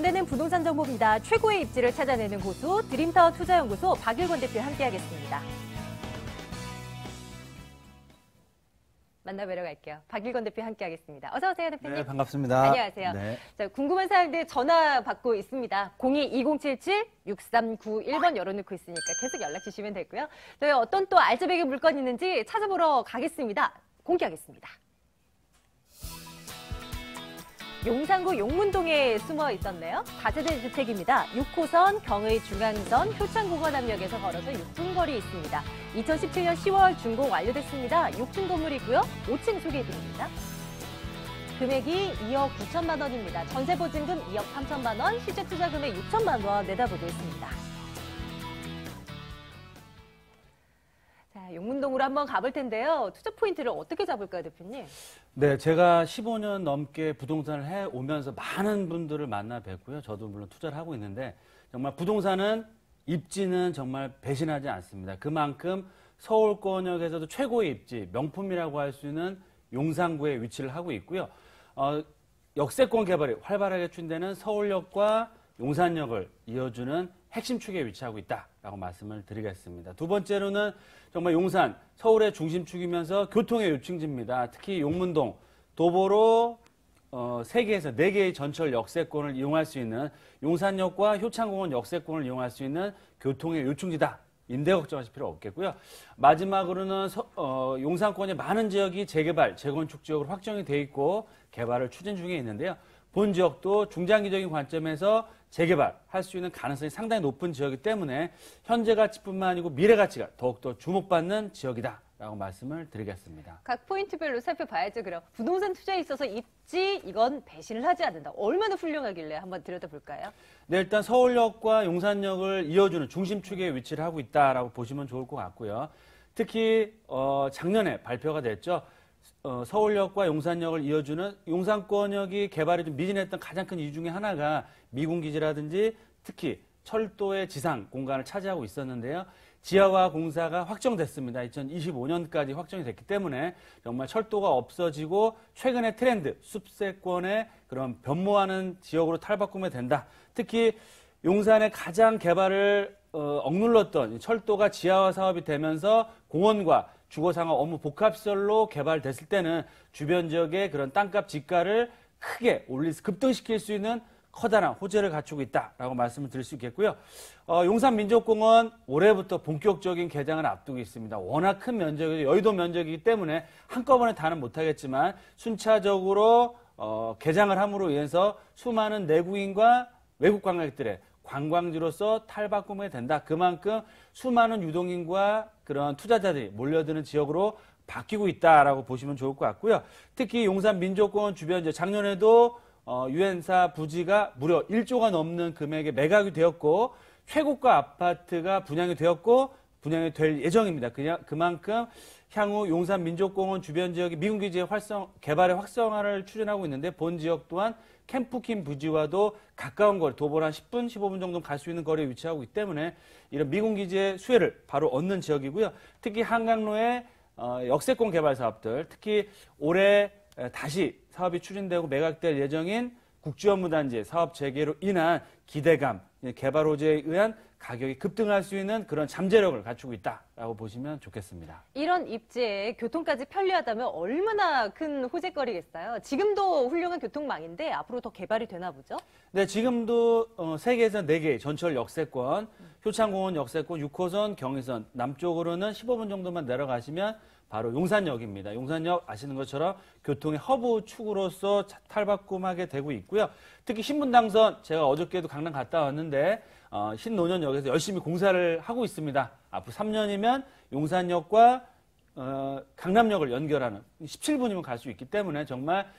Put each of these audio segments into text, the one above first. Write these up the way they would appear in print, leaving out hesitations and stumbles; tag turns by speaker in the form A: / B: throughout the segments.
A: 돈되는 부동산 정보입니다. 최고의 입지를 찾아내는 고수 드림타워 투자연구소 박일권 대표 함께하겠습니다. 만나뵈러 갈게요. 박일권 대표 함께하겠습니다. 어서 오세요, 대표님.
B: 네, 반갑습니다.
A: 안녕하세요.
B: 네.
A: 자, 궁금한 사항들 전화 받고 있습니다. 02-2077-6391번 열어놓고 있으니까 계속 연락 주시면 되고요. 저희 어떤 또 알짜배기 물건이 있는지 찾아보러 가겠습니다. 공개하겠습니다. 용산구 용문동에 숨어 있었네요. 다세대 주택입니다. 6호선, 경의 중앙선, 효창공원암역에서 걸어서 6분 거리에 있습니다. 2017년 10월 준공 완료됐습니다. 6층 건물이고요. 5층 소개해드립니다. 금액이 2억 9천만 원입니다. 전세 보증금 2억 3천만 원, 실제 투자 금액 6천만 원 내다보고 있습니다. 자, 용문동으로 한번 가볼 텐데요. 투자 포인트를 어떻게 잡을까요, 대표님?
B: 네, 제가 15년 넘게 부동산을 해오면서 많은 분들을 만나 뵙고요. 저도 물론 투자를 하고 있는데 정말 부동산은 입지는 정말 배신하지 않습니다. 그만큼 서울권역에서도 최고의 입지, 명품이라고 할 수 있는 용산구에 위치를 하고 있고요. 역세권 개발이 활발하게 추진되는 서울역과 용산역을 이어주는 핵심 축에 위치하고 있다라고 말씀을 드리겠습니다. 두 번째로는 정말 용산, 서울의 중심축이면서 교통의 요충지입니다. 특히 용문동, 도보로 3개에서 4개의 전철 역세권을 이용할 수 있는 용산역과 효창공원 역세권을 이용할 수 있는 교통의 요충지다. 임대 걱정하실 필요 없겠고요. 마지막으로는 용산권의 많은 지역이 재개발, 재건축 지역으로 확정이 돼 있고 개발을 추진 중에 있는데요. 본 지역도 중장기적인 관점에서 재개발할 수 있는 가능성이 상당히 높은 지역이기 때문에 현재 가치뿐만 아니고 미래 가치가 더욱더 주목받는 지역이다라고 말씀을 드리겠습니다.
A: 각 포인트별로 살펴봐야죠. 그럼 부동산 투자에 있어서 입지 이건 배신을 하지 않는다. 얼마나 훌륭하길래 한번 들여다볼까요?
B: 네, 일단 서울역과 용산역을 이어주는 중심축에 위치를 하고 있다라고 보시면 좋을 것 같고요. 특히 작년에 발표가 됐죠. 서울역과 용산역을 이어주는 용산권역이 개발이 좀 미진했던 가장 큰 이유 중에 하나가 미군기지라든지 특히 철도의 지상 공간을 차지하고 있었는데요. 지하화 공사가 확정됐습니다. 2025년까지 확정이 됐기 때문에 정말 철도가 없어지고 최근의 트렌드, 숲세권의 그런 변모하는 지역으로 탈바꿈이 된다. 특히 용산의 가장 개발을 억눌렀던 철도가 지하화 사업이 되면서 공원과 주거상업 업무 복합시설로 개발됐을 때는 주변 지역의 그런 땅값 지가를 크게 급등시킬 수 있는 커다란 호재를 갖추고 있다라고 말씀을 드릴 수 있겠고요. 용산민족공원 올해부터 본격적인 개장을 앞두고 있습니다. 워낙 큰 면적이 여의도 면적이기 때문에 한꺼번에 다는 못하겠지만 순차적으로 개장을 함으로 인해서 수많은 내국인과 외국 관광객들의 관광지로서 탈바꿈이 된다. 그만큼 수많은 유동인과 그런 투자자들이 몰려드는 지역으로 바뀌고 있다라고 보시면 좋을 것 같고요. 특히 용산민족공원 주변 지역 작년에도 유엔사 부지가 무려 1조가 넘는 금액에 매각이 되었고 최고가 아파트가 분양이 되었고 분양이 될 예정입니다. 그만큼 향후 용산민족공원 주변 지역이 미군기지의 개발의 활성화를 추진하고 있는데 본 지역 또한 캠프킨 부지와도 가까운 거리, 도보로 한 10분, 15분 정도 갈 수 있는 거리에 위치하고 있기 때문에 이런 미군기지의 수혜를 바로 얻는 지역이고요. 특히 한강로의 역세권 개발 사업들, 특히 올해 다시 사업이 추진되고 매각될 예정인 국지업무단지 사업 재개로 인한 기대감, 개발 호재에 의한 가격이 급등할 수 있는 그런 잠재력을 갖추고 있다라고 보시면 좋겠습니다.
A: 이런 입지에 교통까지 편리하다면 얼마나 큰 호재거리겠어요? 지금도 훌륭한 교통망인데 앞으로 더 개발이 되나 보죠?
B: 네, 지금도 3개에서 4개의 전철 역세권, 효창공원 역세권, 6호선, 경의선, 남쪽으로는 15분 정도만 내려가시면 바로 용산역입니다. 용산역 아시는 것처럼 교통의 허브 축으로서 탈바꿈하게 되고 있고요. 특히 신분당선, 제가 어저께도 강남 갔다 왔는데 신논현역에서 열심히 공사를 하고 있습니다. 앞으로 3년이면 용산역과 강남역을 연결하는 17분이면 갈 수 있기 때문에 정말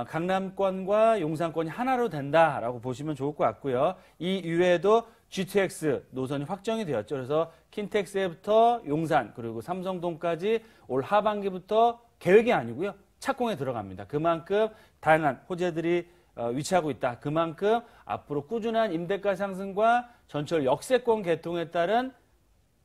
B: 강남권과 용산권이 하나로 된다라고 보시면 좋을 것 같고요. 이 이외에도 GTX 노선이 확정이 되었죠. 그래서 킨텍스에부터 용산 그리고 삼성동까지 올 하반기부터 계획이 아니고요. 착공에 들어갑니다. 그만큼 다양한 호재들이 위치하고 있다. 그만큼 앞으로 꾸준한 임대가 상승과 전철 역세권 개통에 따른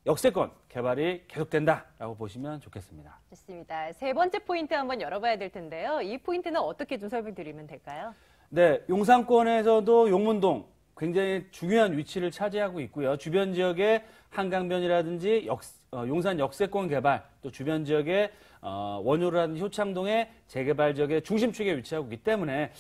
B: 역세권 개발이 계속된다라고 보시면 좋겠습니다.
A: 좋습니다. 세 번째 포인트 한번 열어봐야 될 텐데요. 이 포인트는 어떻게 좀 설명드리면 될까요?
B: 네, 용산권에서도 용문동 굉장히 중요한 위치를 차지하고 있고요. 주변 지역의 한강변이라든지 용산 역세권 개발, 또 주변 지역의 원효라든지 효창동의 재개발 지역의 중심축에 위치하고 있기 때문에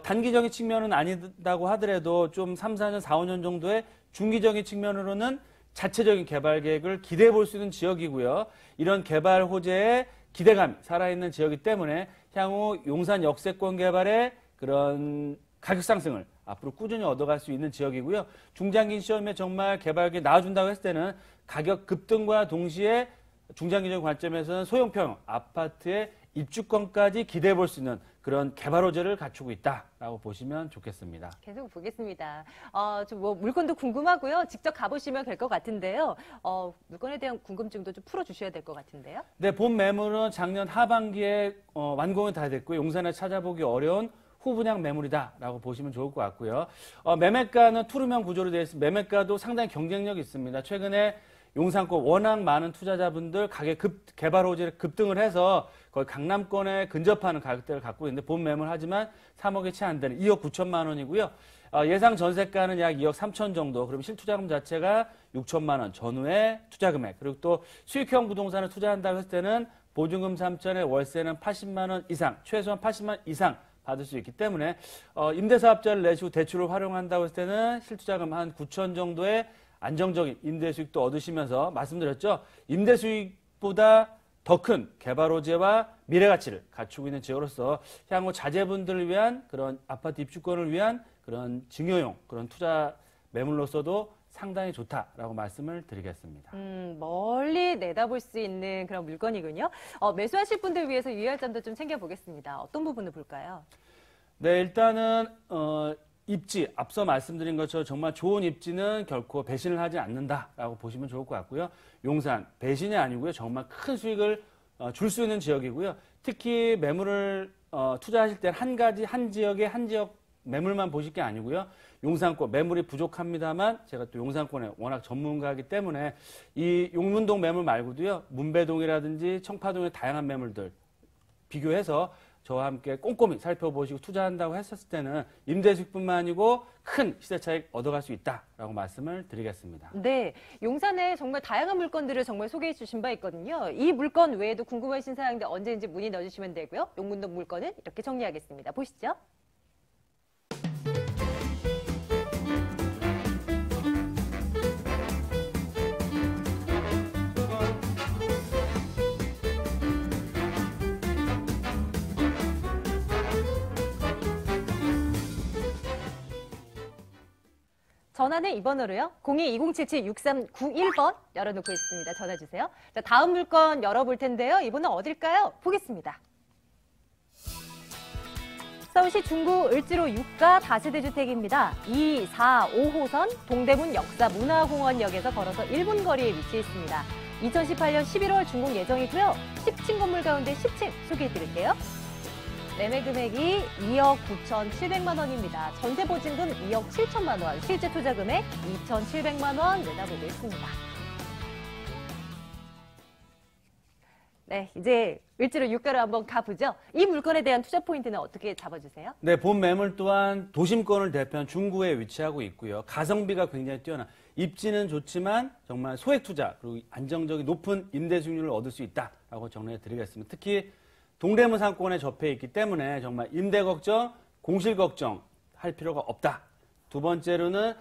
B: 단기적인 측면은 아니다고 하더라도 좀 3, 4년, 4, 5년 정도의 중기적인 측면으로는 자체적인 개발 계획을 기대해 볼 수 있는 지역이고요. 이런 개발 호재에 기대감이 살아있는 지역이기 때문에 향후 용산 역세권 개발의 그런 가격 상승을 앞으로 꾸준히 얻어갈 수 있는 지역이고요. 중장기 시험에 정말 개발계 나와준다고 했을 때는 가격 급등과 동시에 중장기적 관점에서는 소형평 아파트의 입주권까지 기대해 볼 수 있는 그런 개발 호재를 갖추고 있다라고 보시면 좋겠습니다.
A: 계속 보겠습니다. 좀 뭐 물건도 궁금하고요. 직접 가보시면 될 것 같은데요. 물건에 대한 궁금증도 좀 풀어주셔야 될 것 같은데요.
B: 네, 본 매물은 작년 하반기에 완공이 다 됐고 용산에 찾아보기 어려운 후분양 매물이다라고 보시면 좋을 것 같고요. 매매가는 투룸형 구조로 되어 있습니다. 매매가도 상당히 경쟁력이 있습니다. 최근에 용산권 워낙 많은 투자자분들 가격 개발 호재를 급등을 해서 거의 강남권에 근접하는 가격대를 갖고 있는데 본 매물 하지만 3억에 채 안 되는 2억 9천만 원이고요. 예상 전세가는 약 2억 3천 정도. 그럼 실투자금 자체가 6천만 원 전후의 투자금액. 그리고 또 수익형 부동산을 투자한다고 했을 때는 보증금 3천에 월세는 80만 원 이상, 최소한 80만 원 이상 받을 수 있기 때문에 임대사업자를 내시고 대출을 활용한다고 했을 때는 실투자금 한 9천 정도의 안정적인 임대수익도 얻으시면서 말씀드렸죠. 임대수익보다 더 큰 개발 호재와 미래가치를 갖추고 있는 지역으로서 향후 자제분들을 위한 그런 아파트 입주권을 위한 그런 증여용 그런 투자 매물로서도 상당히 좋다라고 말씀을 드리겠습니다.
A: 멀리 내다볼 수 있는 그런 물건이군요. 매수하실 분들 위해서 유의할 점도 좀 챙겨보겠습니다. 어떤 부분을 볼까요?
B: 네, 일단은 입지, 앞서 말씀드린 것처럼 정말 좋은 입지는 결코 배신을 하지 않는다라고 보시면 좋을 것 같고요. 용산, 배신이 아니고요. 정말 큰 수익을 줄 수 있는 지역이고요. 특히 매물을 투자하실 때 한 지역 매물만 보실 게 아니고요. 용산권 매물이 부족합니다만 제가 또 용산권에 워낙 전문가이기 때문에 이 용문동 매물 말고도요. 문배동이라든지 청파동의 다양한 매물들 비교해서 저와 함께 꼼꼼히 살펴보시고 투자한다고 했었을 때는 임대수익뿐만 아니고 큰 시세 차익 얻어갈 수 있다라고 말씀을 드리겠습니다.
A: 네, 용산에 정말 다양한 물건들을 정말 소개해 주신 바 있거든요. 이 물건 외에도 궁금하신 사항들 언제든지 문의 넣어주시면 되고요. 용문동 물건은 이렇게 정리하겠습니다. 보시죠. 전화는 이번호로요. 02-2077-6391번 열어놓고 있습니다. 전화 주세요. 자, 다음 물건 열어볼 텐데요. 이번은 어딜까요? 보겠습니다. 서울시 중구 을지로 6가 다세대 주택입니다. 2, 4, 5호선 동대문 역사문화공원역에서 걸어서 1분 거리에 위치해 있습니다. 2018년 11월 준공 예정이고요. 10층 건물 가운데 10층 소개해드릴게요. 매매 금액이 2억 9,700만 원입니다. 전세 보증금 2억 7천만 원, 실제 투자 금액 2,700만 원 내다보고 있습니다. 네, 이제 을지로 6가로 한번 가보죠. 이 물건에 대한 투자 포인트는 어떻게 잡아주세요?
B: 네, 본 매물 또한 도심권을 대표한 중구에 위치하고 있고요. 가성비가 굉장히 뛰어난 입지는 좋지만 정말 소액 투자 그리고 안정적인 높은 임대 수익률을 얻을 수 있다라고 정리해 드리겠습니다. 특히 동대문 상권에 접해 있기 때문에 정말 임대 걱정, 공실 걱정 할 필요가 없다. 두 번째로는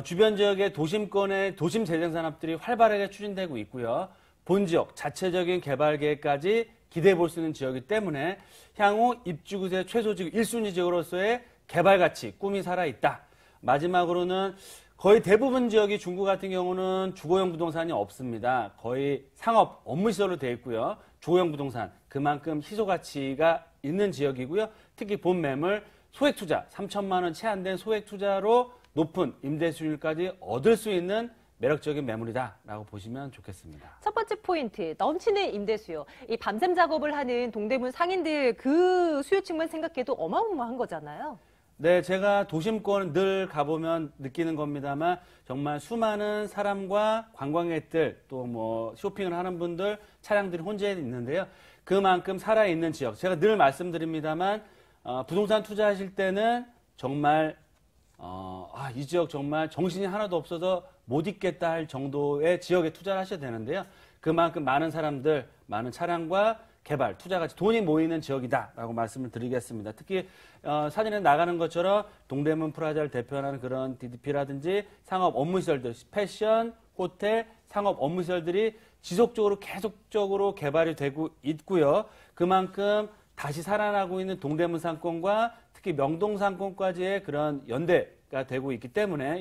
B: 주변 지역의 도심권의 도심 재생산업들이 활발하게 추진되고 있고요. 본 지역 자체적인 개발 계획까지 기대해 볼 수 있는 지역이기 때문에 향후 입주구세 최소 지역 1순위 지역으로서의 개발 가치, 꿈이 살아있다. 마지막으로는 거의 대부분 지역이 중구 같은 경우는 주거용 부동산이 없습니다. 거의 상업, 업무시설로 되어 있고요. 주거용 부동산, 그만큼 희소 가치가 있는 지역이고요. 특히 본 매물, 소액 투자, 3천만 원 채 안 된 소액 투자로 높은 임대 수익률까지 얻을 수 있는 매력적인 매물이다라고 보시면 좋겠습니다.
A: 첫 번째 포인트, 넘치는 임대 수요. 이 밤샘 작업을 하는 동대문 상인들 그 수요층만 생각해도 어마어마한 거잖아요.
B: 네, 제가 도심권 늘 가보면 느끼는 겁니다만 정말 수많은 사람과 관광객들 또 뭐 쇼핑을 하는 분들 차량들이 혼재해 있는데요. 그만큼 살아있는 지역. 제가 늘 말씀드립니다만 부동산 투자하실 때는 정말 이 지역 정말 정신이 하나도 없어서 못 있겠다 할 정도의 지역에 투자를 하셔야 되는데요. 그만큼 많은 사람들, 많은 차량과 개발, 투자같이 돈이 모이는 지역이다라고 말씀을 드리겠습니다. 특히 사진에 나가는 것처럼 동대문 프라자를 대표하는 그런 DDP라든지 상업 업무시설들, 패션, 호텔, 상업 업무시설들이 지속적으로 계속적으로 개발이 되고 있고요. 그만큼 다시 살아나고 있는 동대문 상권과 특히 명동 상권까지의 그런 연계가 되고 있기 때문에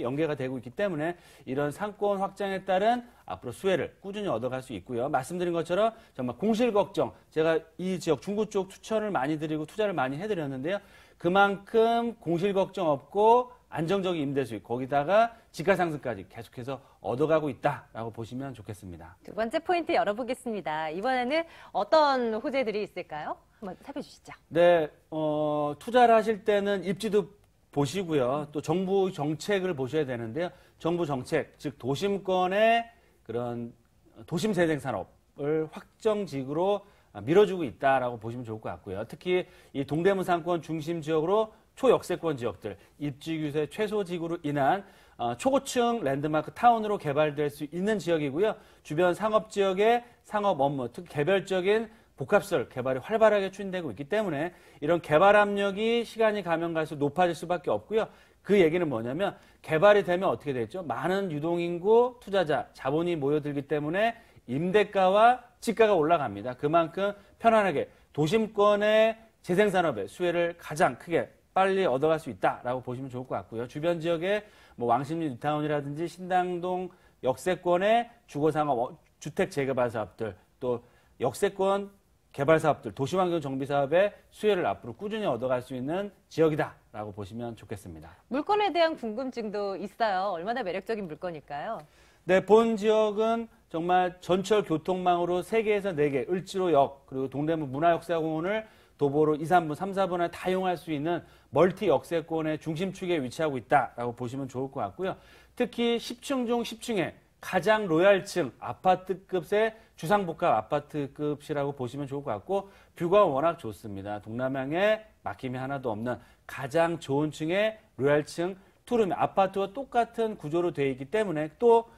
B: 이런 상권 확장에 따른 앞으로 수혜를 꾸준히 얻어갈 수 있고요. 말씀드린 것처럼 정말 공실 걱정, 제가 이 지역 중구 쪽 추천을 많이 드리고 투자를 많이 해드렸는데요. 그만큼 공실 걱정 없고 안정적인 임대 수익, 거기다가 지가 상승까지 계속해서 얻어가고 있다라고 보시면 좋겠습니다.
A: 두 번째 포인트 열어보겠습니다. 이번에는 어떤 호재들이 있을까요? 한번 살펴주시죠.
B: 네, 투자를 하실 때는 입지도 보시고요. 또 정부 정책을 보셔야 되는데요. 정부 정책, 즉 도심권의 그런 도심 재생 산업을 확정직으로 밀어주고 있다라고 보시면 좋을 것 같고요. 특히 이 동대문 상권 중심 지역으로 초역세권 지역들, 입지 규제 최소직으로 인한 초고층 랜드마크 타운으로 개발될 수 있는 지역이고요. 주변 상업 지역의 상업 업무, 특히 개별적인 복합시설 개발이 활발하게 추진되고 있기 때문에 이런 개발 압력이 시간이 가면 갈수록 높아질 수밖에 없고요. 그 얘기는 뭐냐면 개발이 되면 어떻게 되죠? 많은 유동인구, 투자자, 자본이 모여들기 때문에 임대가와 집가가 올라갑니다. 그만큼 편안하게 도심권의 재생산업의 수혜를 가장 크게 빨리 얻어갈 수 있다라고 보시면 좋을 것 같고요. 주변 지역에 뭐 왕십리 뉴타운이라든지 신당동 역세권의 주거상업, 주택 재개발 사업들, 또 역세권 개발 사업들, 도시환경 정비 사업의 수혜를 앞으로 꾸준히 얻어갈 수 있는 지역이다라고 보시면 좋겠습니다.
A: 물건에 대한 궁금증도 있어요. 얼마나 매력적인 물건일까요?
B: 네, 본 지역은 정말 전철 교통망으로 3개에서 4개, 을지로역, 그리고 동대문 문화역사공원을 도보로 2, 3분, 3, 4분 안에 다 이용할 수 있는 멀티 역세권의 중심축에 위치하고 있다라고 보시면 좋을 것 같고요. 특히 10층 중 10층에 가장 로얄층 아파트급의 주상복합 아파트급이라고 보시면 좋을 것 같고 뷰가 워낙 좋습니다. 동남향에 막힘이 하나도 없는 가장 좋은 층의 로얄층 투룸 아파트와 똑같은 구조로 되어 있기 때문에 또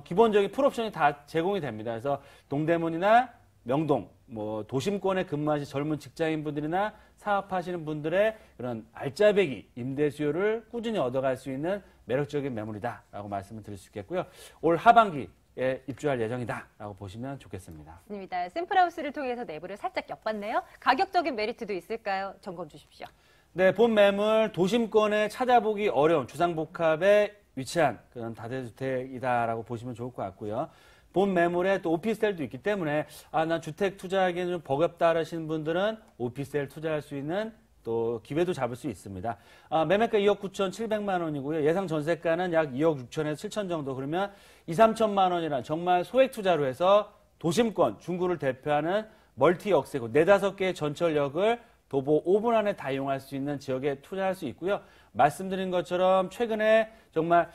B: 기본적인 풀옵션이 다 제공이 됩니다. 그래서 동대문이나 명동, 뭐 도심권에 근무하시 젊은 직장인분들이나 사업하시는 분들의 그런 알짜배기 임대 수요를 꾸준히 얻어갈 수 있는 매력적인 매물이다라고 말씀을 드릴 수 있겠고요. 올 하반기에 입주할 예정이다라고 보시면 좋겠습니다.
A: 맞습니다. 샘플하우스를 통해서 내부를 살짝 엿봤네요. 가격적인 메리트도 있을까요? 점검 주십시오.
B: 네, 본 매물 도심권에 찾아보기 어려운 주상복합에 위치한 그런 다세대주택이다라고 보시면 좋을 것 같고요. 본 매물에 또 오피스텔도 있기 때문에 난 주택 투자하기에는 좀 버겁다 하시는 분들은 오피스텔 투자할 수 있는 또 기회도 잡을 수 있습니다. 매매가 2억 9,700만 원이고요. 예상 전세가는 약 2억 6천에서 7천 정도. 그러면 2, 3천만 원이란 정말 소액 투자로 해서 도심권, 중구를 대표하는 멀티 역세권 4, 5개의 전철역을 도보 5분 안에 다 이용할 수 있는 지역에 투자할 수 있고요. 말씀드린 것처럼 최근에 정말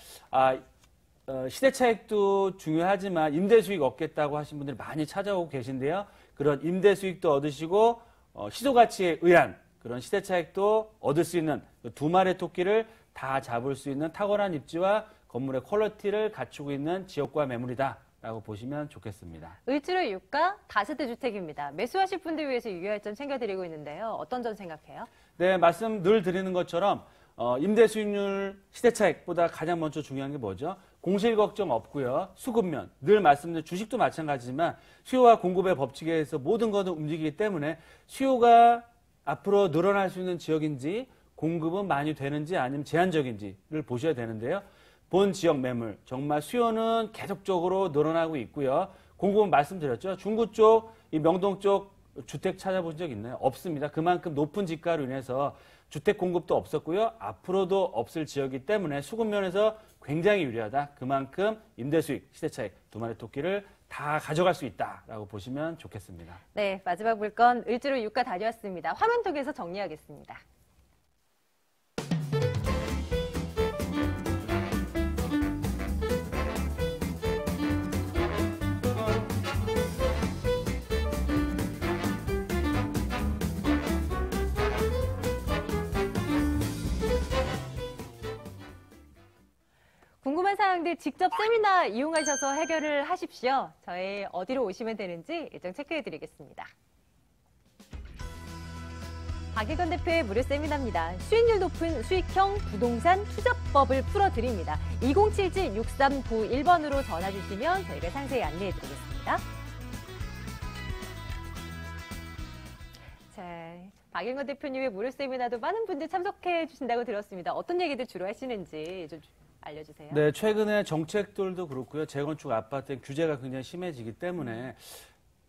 B: 시대 차익도 중요하지만 임대 수익 얻겠다고 하신 분들이 많이 찾아오고 계신데요. 그런 임대 수익도 얻으시고 시소 가치에 의한 그런 시대 차익도 얻을 수 있는 두 마리의 토끼를 다 잡을 수 있는 탁월한 입지와 건물의 퀄리티를 갖추고 있는 지역과 매물이다라고 보시면 좋겠습니다.
A: 을지로 유가 다세대 주택입니다. 매수하실 분들 위해서 유효할 점 챙겨드리고 있는데요. 어떤 점 생각해요?
B: 네, 말씀 늘 드리는 것처럼 임대 수익률 시대 차익보다 가장 먼저 중요한 게 뭐죠? 공실 걱정 없고요. 수급면, 늘 말씀드린 주식도 마찬가지지만 수요와 공급의 법칙에 의해서 모든 것은 움직이기 때문에 수요가 앞으로 늘어날 수 있는 지역인지 공급은 많이 되는지 아니면 제한적인지를 보셔야 되는데요. 본 지역 매물, 정말 수요는 계속적으로 늘어나고 있고요. 공급은 말씀드렸죠. 중구 쪽, 이 명동 쪽 주택 찾아보신 적 있나요? 없습니다. 그만큼 높은 집가로 인해서 주택 공급도 없었고요. 앞으로도 없을 지역이기 때문에 수급면에서 굉장히 유리하다. 그만큼 임대 수익, 시대 차익 두 마리 토끼를 다 가져갈 수 있다라고 보시면 좋겠습니다.
A: 네, 마지막 물건 을지로 유가 다녀왔습니다. 화면 통해서 정리하겠습니다. 사항들 직접 세미나 이용하셔서 해결을 하십시오. 저희 어디로 오시면 되는지 일정 체크해드리겠습니다. 박일건 대표의 무료 세미나입니다. 수익률 높은 수익형 부동산 투자법을 풀어드립니다. 2077-6391번으로 전화 주시면 저희가 상세히 안내해드리겠습니다. 자, 박일건 대표님의 무료 세미나도 많은 분들 참석해 주신다고 들었습니다. 어떤 얘기들 주로 하시는지 좀 알려주세요.
B: 네, 최근에 정책들도 그렇고요. 재건축 아파트의 규제가 굉장히 심해지기 때문에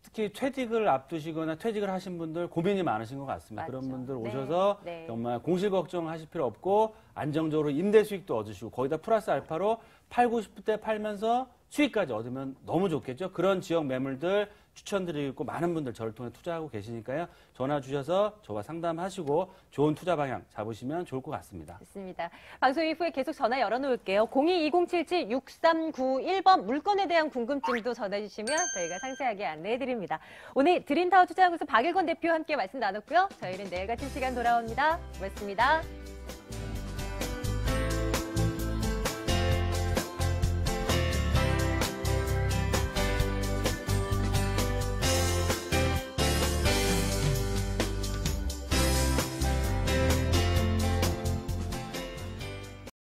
B: 특히 퇴직을 앞두시거나 퇴직을 하신 분들 고민이 많으신 것 같습니다.
A: 맞죠.
B: 그런 분들
A: 네,
B: 오셔서
A: 네.
B: 정말 공실 걱정하실 필요 없고 안정적으로 임대 수익도 얻으시고 거기다 플러스 알파로 팔고 싶을 때 팔면서 수익까지 얻으면 너무 좋겠죠. 그런 지역 매물들 추천드리고 많은 분들 저를 통해 투자하고 계시니까요. 전화 주셔서 저와 상담하시고 좋은 투자 방향 잡으시면 좋을 것 같습니다.
A: 좋습니다. 방송 이후에 계속 전화 열어놓을게요. 02-2077-6391번 물건에 대한 궁금증도 전화 주시면 저희가 상세하게 안내해드립니다. 오늘 드림타워 투자연구소 박일건 대표와 함께 말씀 나눴고요. 저희는 내일 같은 시간 돌아옵니다. 고맙습니다.